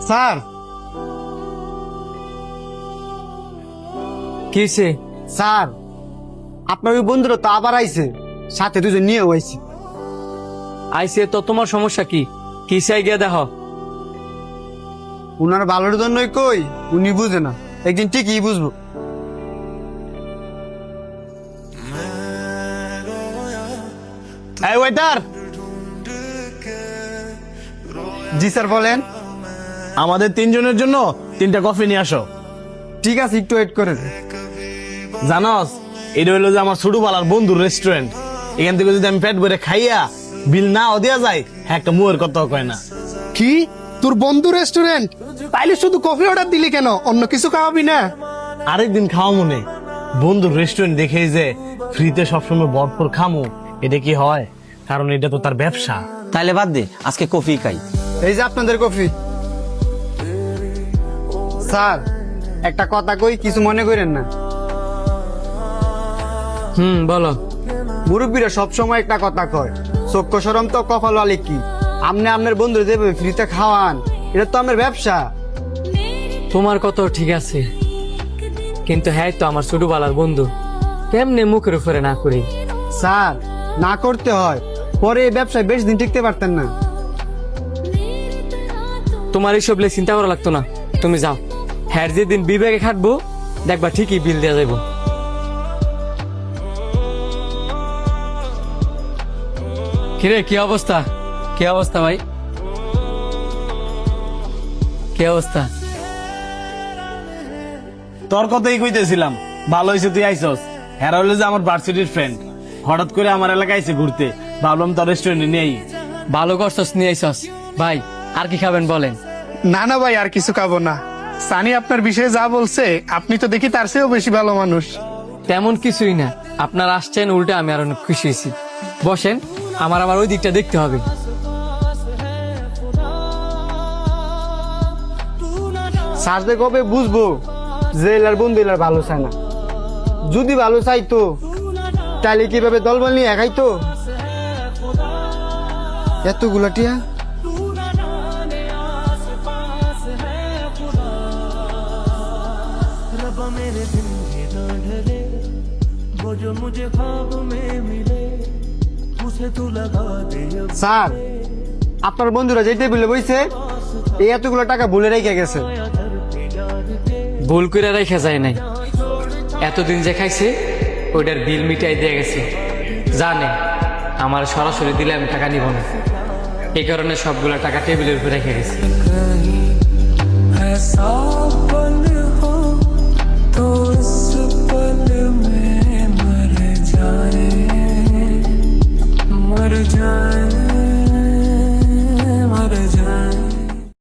Sir কিসে? Sir আপনার ওই বন্ধুরা তো আবার আইছে, সাথে দুজন নিয়েও আইছে। আইসে তো তোমার সমস্যা কি? কিসে গিয়ে দেখো। উনার ভালোর জন্যই কই, উনি বুঝে না, একদিন ঠিকই বুঝবো। এই ওয়েটার, জি স্যার বলেন। আমাদের তিনজনের জন্য 3টা কফি নিয়ে আসো। ঠিক আছে, একটু ওয়েট করেন। জানোস, এটা হইলো যে আমার ছোটবেলার বন্ধুর রেস্টুরেন্ট। এখান থেকে যদি আমি পেট ভরে খাইয়া বিল না দেওয়া যায়, হ্যাঁ একটা মুয়ের কথা কয় না। কি তোর বন্ধু রেস্টুরেন্ট? তাইলে শুধু কফি অর্ডার দিলি কেন? অন্য কিছু খাওয়াবি না? আরেকদিন খাওয়া মনে, বন্ধুর রেস্টুরেন্ট দেখে যে ফ্রিতে সবসময় ভরপুর খামো, এটা কি হয়? কারণ এটা তো তার ব্যবসা। তাইলে বাদ দে, আজকে কফি খাই। এই যে আপনাদের কফি। স্যার একটা কথা কই, কিছু মনে করেন না। বলো। মুরব্বীরা সবসময় একটা কথা কয়, চক্ষু সরম তো কপাল আলে কি। আপনি আপনার বন্ধু দেবে ফ্রিতে খাওয়ান, এটা তো আমার ব্যবসা। তোমার কত ঠিক আছে, কিন্তু হ্যাঁ তো আমার ছোটবেলার বন্ধু, কেমনে মুখের উপরে না করি? স্যার না করতে হয়, পরে এই ব্যবসায় বেশ দিন টিকতে পারতেন না। তোমার এইসব নিয়ে চিন্তা করা লাগতো না, তুমি যাও। হ্যাঁ যেদিন বিবেকে খাটবো দেখবা ঠিকই বিল দেওয়া যাবো। কিরে কি অবস্থা? কি অবস্থা ভাই? কি অবস্থা? তোর কথাই কইতেছিলাম, ভালো হয়েছে তুই আইসস। হেরা হলো যে আমার ভার্সিটির ফ্রেন্ড, হঠাৎ করে আমার এলাকায় আইসে ঘুরতে, ভাবলাম তোর রেস্টুরেন্টে নেই। ভালো করছস নিয়ে আইসস। ভাই আর কি খাবেন বলেন? না না ভাই, আর কিছু খাবো না। সানি আপনার বিষয়ে যা বলছে, আপনি তো দেখি তার চেয়েও বেশি ভালো মানুষ। তেমন কিছুই না, আপনার আসছেন উল্টে আমি আর অনেক খুশি হয়েছি। বসেন, আমার ওই দিকটা দেখতে হবে। স্যার যে কবে বুঝবো যে এলার বন্ধু এলার ভালো চায় না। যদি ভালো চাইতো তাহলে কিভাবে দলবল নিয়ে একাইতো এতগুলা টিয়া। স্যার আপনার বন্ধুরা যে টেবিলে বইছে, এই এতগুলো টাকা ভুলে রেখে গেছে। ভুল করে রেখে যায় নাই, এতদিন যে খাইছে ওইটার বিল মিটাই দিয়ে গেছে। জানে আমার সরাসরি দিলে আমি টাকা নিব না, এই কারণে সবগুলা টাকা টেবিলের উপরে রেখে গেছে। ऐसा पल हो तो इस पल में मर जाए